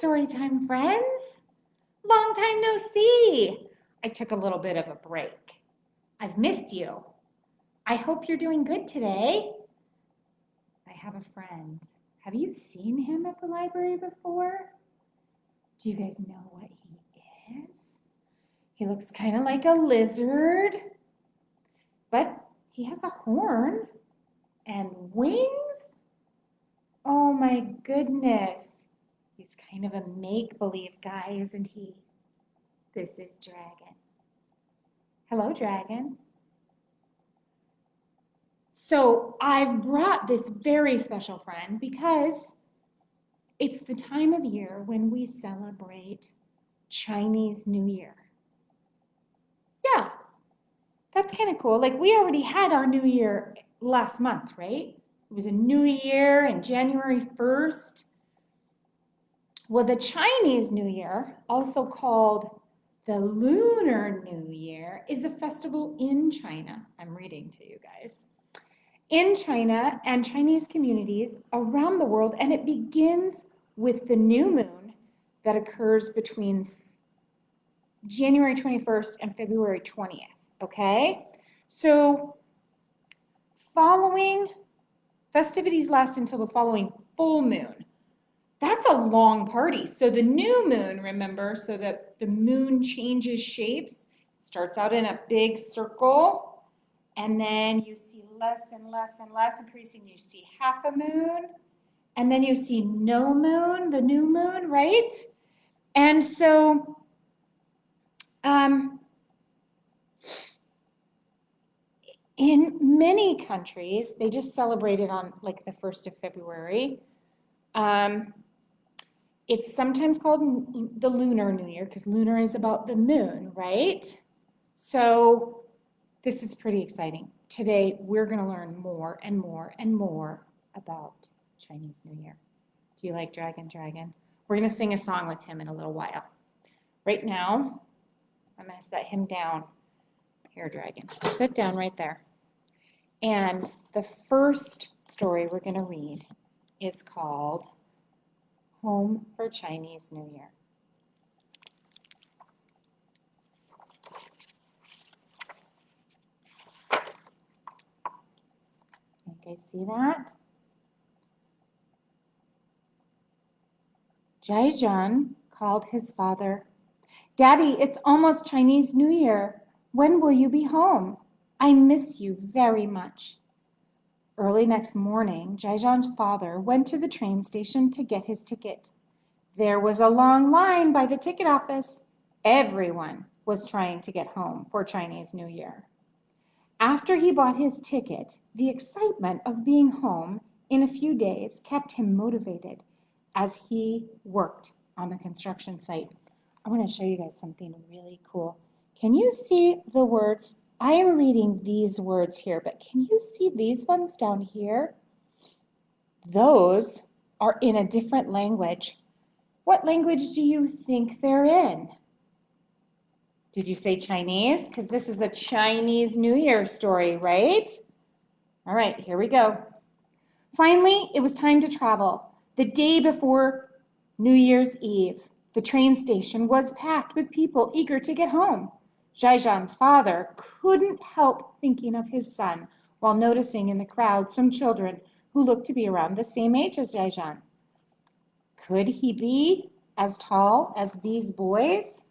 Storytime friends. Long time no see. I took a little bit of a break. I've missed you. I hope you're doing good today. I have a friend. Have you seen him at the library before? Do you guys know what he is? He looks kind of like a lizard, but he has a horn and wings. Oh my goodness. He's kind of a make-believe guy, isn't he? This is Dragon. Hello, Dragon. So I've brought this very special friend because it's the time of year when we celebrate Chinese New Year. Yeah, that's kind of cool. Like we already had our New Year last month, right? It was a new year and January 1st. Well, the Chinese New Year, also called the Lunar New Year, is a festival in China. I'm reading to you guys. In China and Chinese communities around the world, and it begins with the new moon that occurs between January 21st and February 20th, okay? So festivities last until the following full moon. That's a long party. So the new moon, remember, so that the moon changes shapes, starts out in a big circle, and then you see less and less and less increasing. You see half a moon, and then you see no moon, the new moon, right? And so in many countries, they just celebrate it on like the 1st of February. It's sometimes called the Lunar New Year because lunar is about the moon, right? So this is pretty exciting. Today, we're going to learn more and more and more about Chinese New Year. Do you like Dragon? We're going to sing a song with him in a little while. Right now, I'm going to set him down. Here, Dragon. Sit down right there. And the first story we're going to read is called Home for Chinese New Year. You guys see that? Zhaizhan called his father. Daddy, it's almost Chinese New Year. When will you be home? I miss you very much. Early next morning, Zhaizhan's father went to the train station to get his ticket. There was a long line by the ticket office. Everyone was trying to get home for Chinese New Year. After he bought his ticket, the excitement of being home in a few days kept him motivated as he worked on the construction site. I want to show you guys something really cool. Can you see the words? I am reading these words here, but can you see these ones down here? Those are in a different language. What language do you think they're in? Did you say Chinese? Because this is a Chinese New Year story, right? All right, here we go. Finally, it was time to travel. The day before New Year's Eve, the train station was packed with people eager to get home. Zhaizhan's father couldn't help thinking of his son while noticing in the crowd some children who looked to be around the same age as Zhaizhan. Could he be as tall as these boys?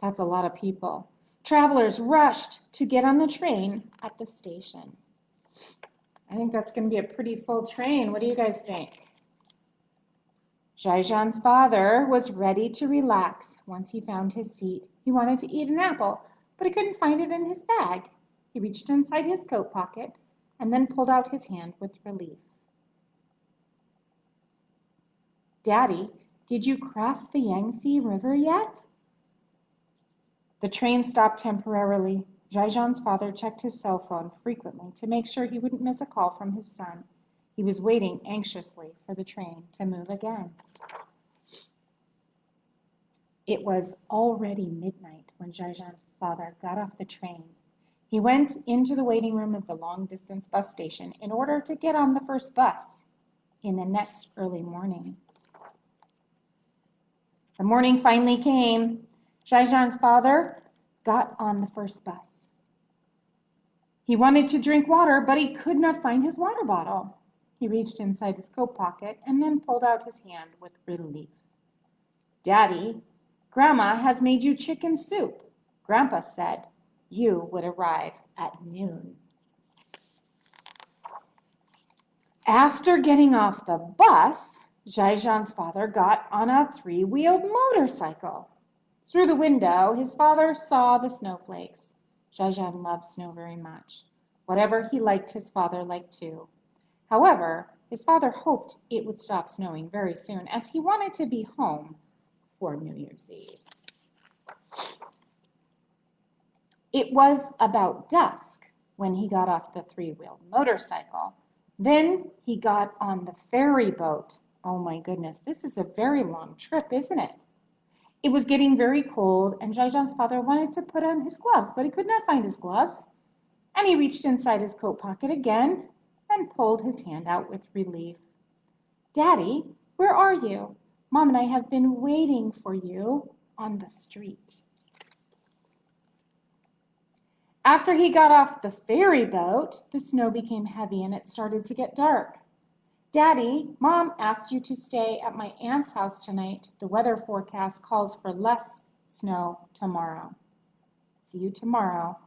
That's a lot of people. Travelers rushed to get on the train at the station. I think that's going to be a pretty full train. What do you guys think? Zhaizhan's father was ready to relax once he found his seat. He wanted to eat an apple, but he couldn't find it in his bag. He reached inside his coat pocket and then pulled out his hand with relief. Daddy, did you cross the Yangtze River yet? The train stopped temporarily. Zhaizhan's father checked his cell phone frequently to make sure he wouldn't miss a call from his son. He was waiting anxiously for the train to move again. It was already midnight when Zhaizhan's father got off the train. He went into the waiting room of the long-distance bus station in order to get on the first bus in the next early morning. The morning finally came. Zhaizhan's father got on the first bus. He wanted to drink water, but he could not find his water bottle. He reached inside his coat pocket and then pulled out his hand with relief. "Daddy, Grandma has made you chicken soup. Grandpa said you would arrive at noon." After getting off the bus, Zhaizhan's father got on a three-wheeled motorcycle. Through the window, his father saw the snowflakes. Zhaizhan loved snow very much. Whatever he liked, his father liked too. However, his father hoped it would stop snowing very soon, as he wanted to be home for New Year's Eve. It was about dusk when he got off the three-wheeled motorcycle. Then he got on the ferry boat. Oh my goodness, this is a very long trip, isn't it? It was getting very cold, and Zhaizhan's father wanted to put on his gloves, but he could not find his gloves. And he reached inside his coat pocket again and pulled his hand out with relief. "Daddy, where are you? Mom and I have been waiting for you on the street." After he got off the ferry boat, the snow became heavy and it started to get dark. "Daddy, Mom asked you to stay at my aunt's house tonight. The weather forecast calls for less snow tomorrow." "See you tomorrow."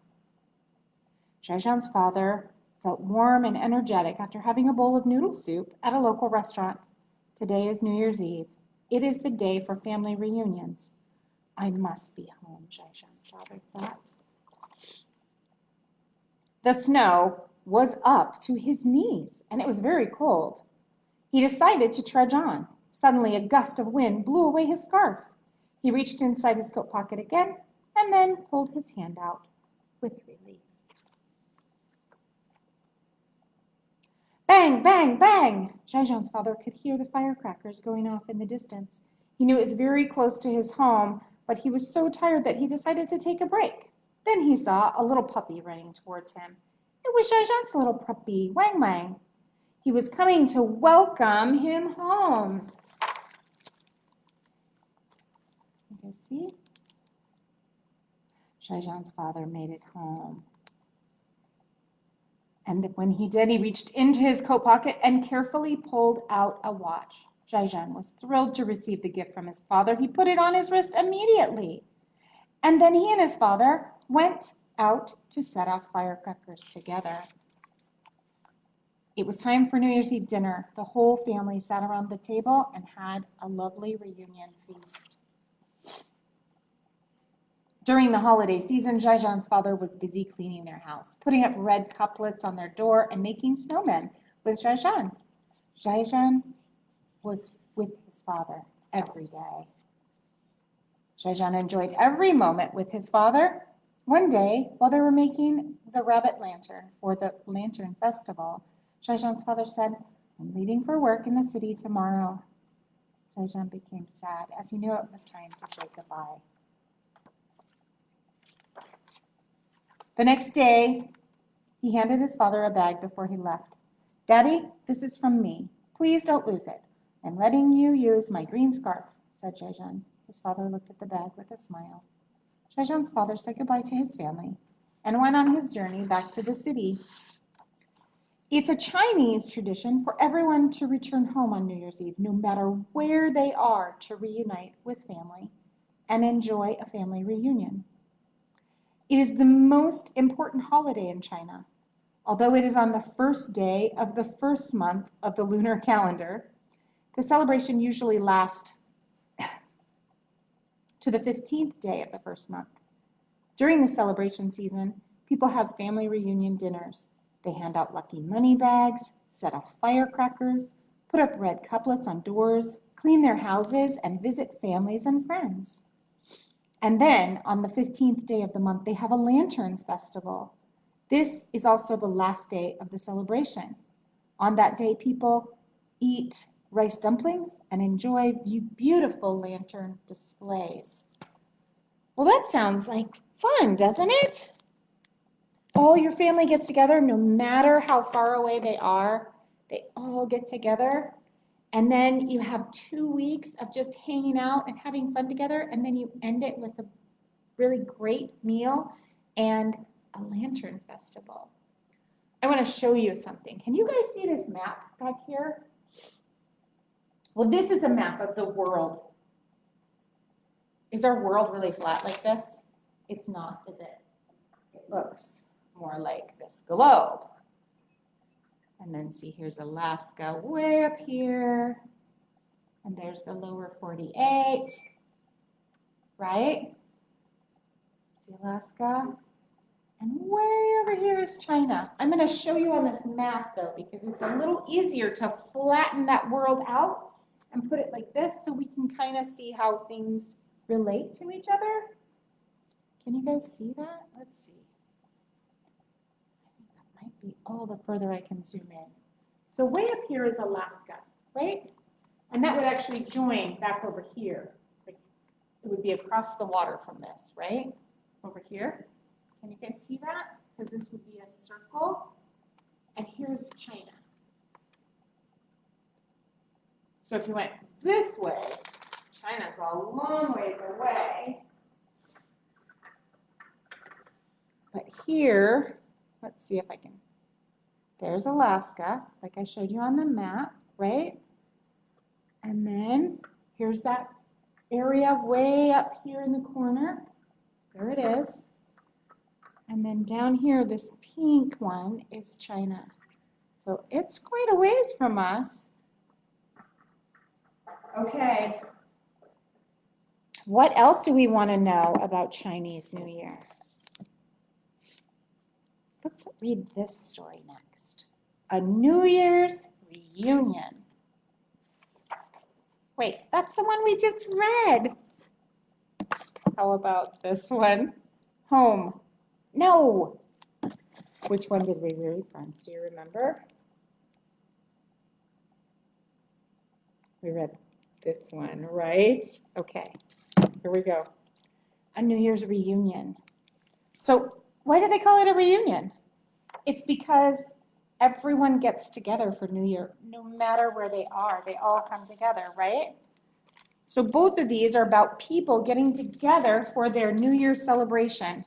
Zhaizhan's father felt warm and energetic after having a bowl of noodle soup at a local restaurant. Today is New Year's Eve. It is the day for family reunions. "I must be home," Zhaizhan's father thought. The snow was up to his knees, and it was very cold. He decided to trudge on. Suddenly, a gust of wind blew away his scarf. He reached inside his coat pocket again, and then pulled his hand out with relief. Bang, bang, bang! Zhaizhan's father could hear the firecrackers going off in the distance. He knew it was very close to his home, but he was so tired that he decided to take a break. Then he saw a little puppy running towards him. It was Zhaizhan's little puppy, Wang Wang. He was coming to welcome him home. You can see? Zhaizhan's father made it home. And when he did, he reached into his coat pocket and carefully pulled out a watch. Zhaizhan was thrilled to receive the gift from his father. He put it on his wrist immediately. And then he and his father went out to set off firecrackers together. It was time for New Year's Eve dinner. The whole family sat around the table and had a lovely reunion feast. During the holiday season, Zhaizhan's father was busy cleaning their house, putting up red couplets on their door and making snowmen with Zhaizhan. Zhaizhan was with his father every day. Zhaizhan enjoyed every moment with his father. One day, while they were making the rabbit lantern for the Lantern Festival, Zhaizhan's father said, "I'm leaving for work in the city tomorrow." Zhaizhan became sad as he knew it was time to say goodbye. The next day, he handed his father a bag before he left. "Daddy, this is from me. Please don't lose it. I'm letting you use my green scarf," said Zhaizhan. His father looked at the bag with a smile. Zhaizhan's father said goodbye to his family and went on his journey back to the city. It's a Chinese tradition for everyone to return home on New Year's Eve, no matter where they are, to reunite with family and enjoy a family reunion. It is the most important holiday in China. Although it is on the first day of the first month of the lunar calendar, the celebration usually lasts to the 15th day of the first month. During the celebration season, people have family reunion dinners. They hand out lucky money bags, set off firecrackers, put up red couplets on doors, clean their houses, and visit families and friends. And then, on the 15th day of the month, they have a lantern festival. This is also the last day of the celebration. On that day, people eat rice dumplings and enjoy beautiful lantern displays. Well, that sounds like fun, doesn't it? All your family gets together, no matter how far away they are. They all get together And then you have 2 weeks of just hanging out and having fun together, and then you end it with a really great meal and a lantern festival. I want to show you something. Can you guys see this map back here? Well, this is a map of the world. Is our world really flat like this? It's not, is it? It looks more like this globe. And then see, here's Alaska way up here. And there's the lower 48, right? See Alaska? And way over here is China. I'm going to show you on this map, though, because it's a little easier to flatten that world out and put it like this so we can kind of see how things relate to each other. Can you guys see that? Let's see. I think that might be all the further I can zoom in. So way up here is Alaska, right? And that would actually join back over here. Like, it would be across the water from this, right? Over here. Can you guys see that? Because this would be a circle. And here's China. So if you went this way, China's a long ways away. But here, let's see if I can, there's Alaska, like I showed you on the map, right? And then here's that area way up here in the corner. There it is. And then down here, this pink one is China. So it's quite a ways from us. Okay. What else do we want to know about Chinese New Year? Let's read this story next. A New Year's reunion. Wait, that's the one we just read. How about this one? Home. No. Which one did we read, friends? Do you remember? We read this one, right? Okay, here we go. A New Year's reunion. So why do they call it a reunion? It's because everyone gets together for New Year, no matter where they are. They all come together, right? So both of these are about people getting together for their New Year's celebration.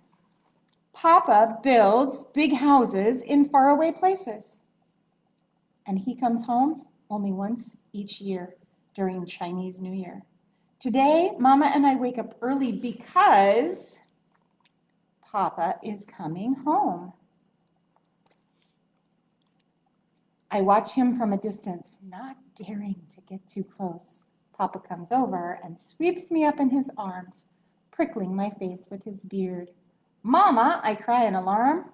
Papa builds big houses in faraway places. And he comes home only once each year during Chinese New Year. Today, Mama and I wake up early because Papa is coming home. I watch him from a distance, not daring to get too close. Papa comes over and sweeps me up in his arms, prickling my face with his beard. Mama, I cry in alarm.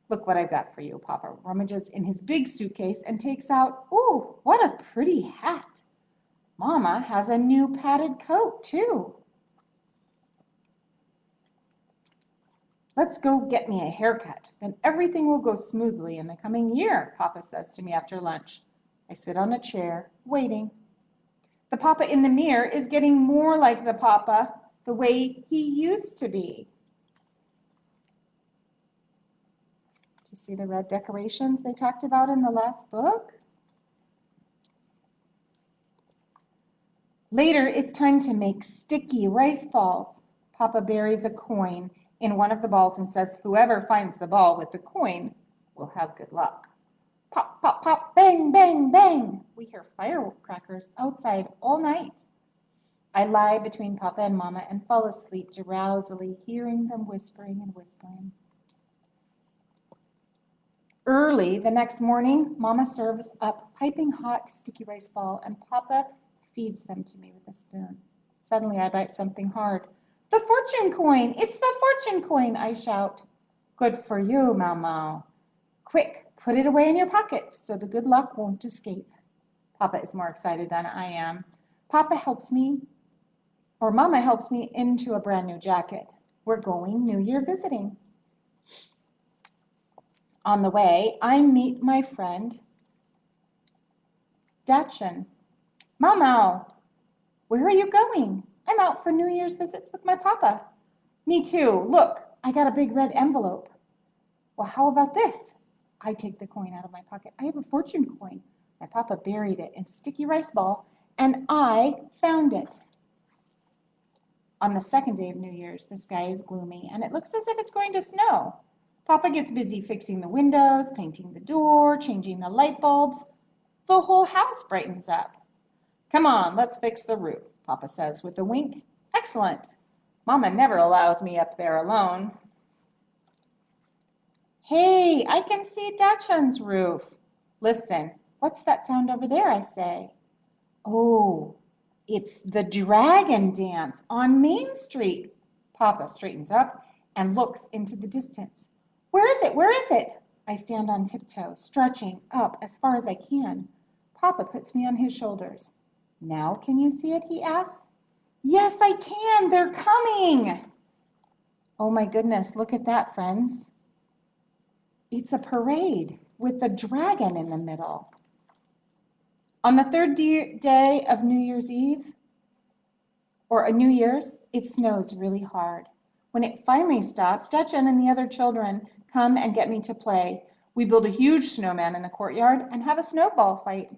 Look what I've got for you. Papa rummages in his big suitcase and takes out, ooh, what a pretty hat. Mama has a new padded coat, too. Let's go get me a haircut. Then everything will go smoothly in the coming year, Papa says to me after lunch. I sit on a chair, waiting. The Papa in the mirror is getting more like the Papa the way he used to be. Do you see the red decorations they talked about in the last book? Later, it's time to make sticky rice balls. Papa buries a coin in one of the balls and says, whoever finds the ball with the coin will have good luck. Pop, pop, pop, bang, bang, bang. We hear firecrackers outside all night. I lie between Papa and Mama and fall asleep drowsily, hearing them whispering and whispering. Early the next morning, Mama serves up piping hot sticky rice ball and Papa feeds them to me with a spoon. Suddenly I bite something hard. The fortune coin! It's the fortune coin, I shout. Good for you, Mau Mau. Quick, put it away in your pocket so the good luck won't escape. Papa is more excited than I am. Mama helps me into a brand new jacket. We're going New Year visiting. On the way, I meet my friend, Dachshund. Mau Mau, where are you going? I'm out for New Year's visits with my Papa. Me too. Look, I got a big red envelope. Well, how about this? I take the coin out of my pocket. I have a fortune coin. My papa buried it in a sticky rice ball, and I found it. On the second day of New Year's, the sky is gloomy, and it looks as if it's going to snow. Papa gets busy fixing the windows, painting the door, changing the light bulbs. The whole house brightens up. Come on, let's fix the roof, Papa says with a wink. Excellent. Mama never allows me up there alone. Hey, I can see Dachshund's roof. Listen, what's that sound over there, I say? Oh, it's the dragon dance on Main Street. Papa straightens up and looks into the distance. Where is it? Where is it? I stand on tiptoe, stretching up as far as I can. Papa puts me on his shoulders. Now can you see it, he asks. Yes, I can. They're coming. Oh my goodness, look at that, friends. It's a parade with a dragon in the middle. On the third day of New Year's Eve, or New Year's, it snows really hard. When it finally stops, Dachshund and the other children come and get me to play. We build a huge snowman in the courtyard and have a snowball fight.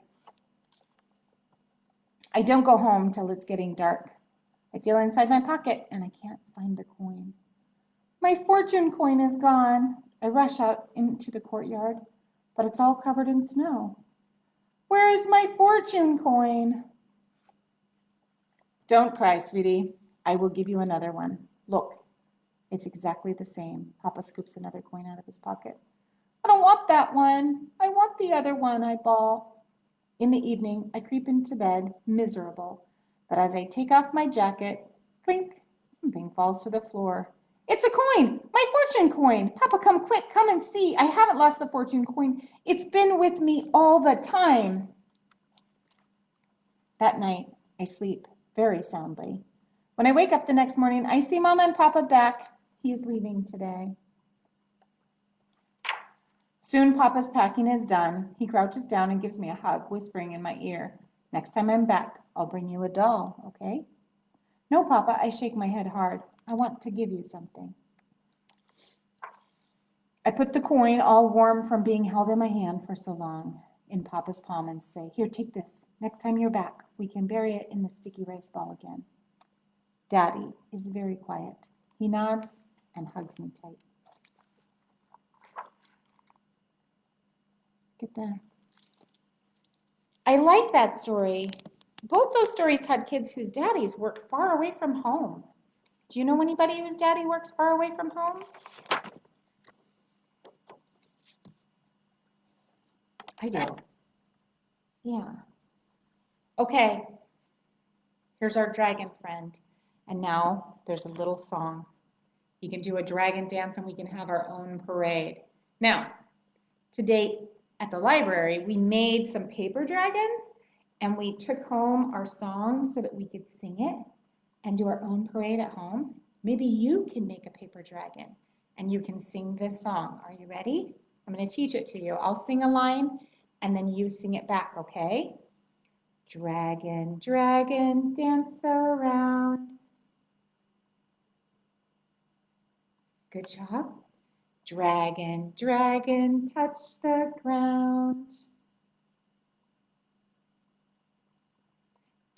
I don't go home till it's getting dark. I feel inside my pocket and I can't find the coin. My fortune coin is gone. I rush out into the courtyard, but it's all covered in snow. Where is my fortune coin? Don't cry, sweetie. I will give you another one. Look, it's exactly the same. Papa scoops another coin out of his pocket. I don't want that one. I want the other one, I bawl. In the evening, I creep into bed, miserable. But as I take off my jacket, clink, something falls to the floor. It's a coin, my fortune coin. Papa, come quick, come and see. I haven't lost the fortune coin. It's been with me all the time. That night, I sleep very soundly. When I wake up the next morning, I see Mama and Papa back. He is leaving today. Soon Papa's packing is done. He crouches down and gives me a hug, whispering in my ear, next time I'm back, I'll bring you a doll, okay? No, Papa, I shake my head hard. I want to give you something. I put the coin, all warm from being held in my hand for so long, in Papa's palm and say, here, take this. Next time you're back, we can bury it in the sticky rice ball again. Daddy is very quiet. He nods and hugs me tight. Get that. I like that story. Both those stories had kids whose daddies worked far away from home. Do you know anybody whose daddy works far away from home? I do. Yeah. Okay. Here's our dragon friend. And now there's a little song. You can do a dragon dance and we can have our own parade. Now, today at the library, we made some paper dragons and we took home our song so that we could sing it and do our own parade at home. Maybe you can make a paper dragon and you can sing this song. Are you ready? I'm going to teach it to you. I'll sing a line and then you sing it back, okay? Dragon, dragon, dance around. Good job. Dragon, dragon, touch the ground.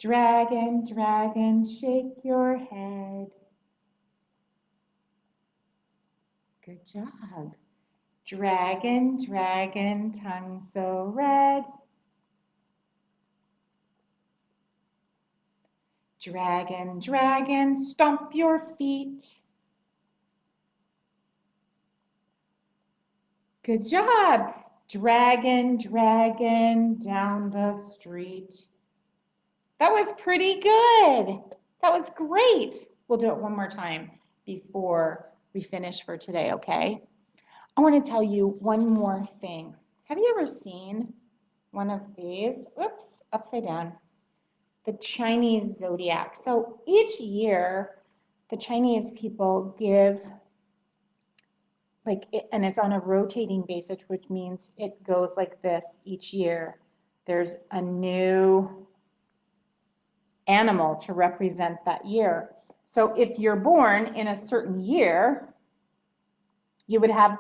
Dragon, dragon, shake your head. Good job. Dragon, dragon, tongue so red. Dragon, dragon, stomp your feet. Good job. Dragon, dragon, down the street. That was pretty good. That was great. We'll do it one more time before we finish for today, okay? I want to tell you one more thing. Have you ever seen one of these? Oops, upside down. The Chinese zodiac. So each year, the Chinese people give, and it's on a rotating basis, which means it goes like this each year. There's a new animal to represent that year. So if you're born in a certain year, you would have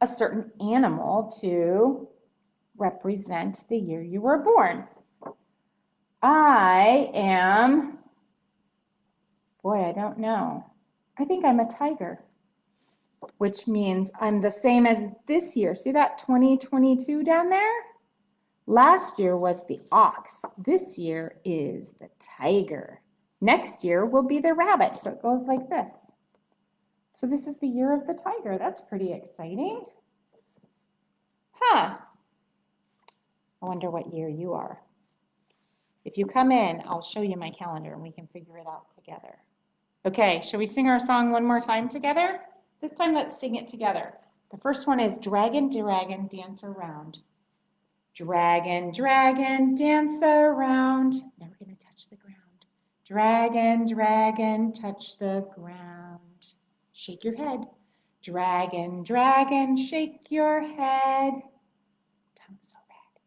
a certain animal to represent the year you were born? I am, boy, I don't know. I think I'm a tiger, which means I'm the same as this year. See that 2022 down there? Last year was the ox. This year is the tiger. Next year will be the rabbit. So it goes like this. So this is the year of the tiger. That's pretty exciting. Huh. I wonder what year you are. If you come in, I'll show you my calendar and we can figure it out together. Okay, shall we sing our song one more time together? This time let's sing it together. The first one is Dragon, Dragon, Dance Around. Dragon, dragon, dance around. Now we're going to touch the ground. Dragon, dragon, touch the ground. Shake your head. Dragon, dragon, shake your head. Tongue so red.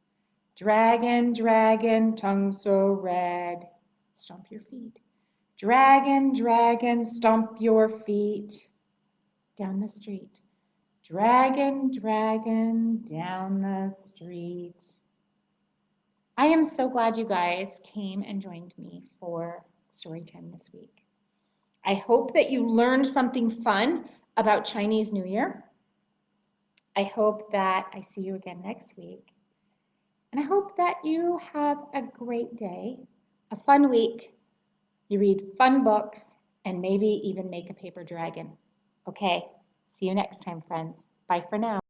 Dragon, dragon, tongue so red. Stomp your feet. Dragon, dragon, stomp your feet. Down the street. Dragon, dragon, down the street. I am so glad you guys came and joined me for story time this week. I hope that you learned something fun about Chinese New Year. I hope that I see you again next week. And I hope that you have a great day, a fun week. You read fun books and maybe even make a paper dragon. Okay, see you next time, friends. Bye for now.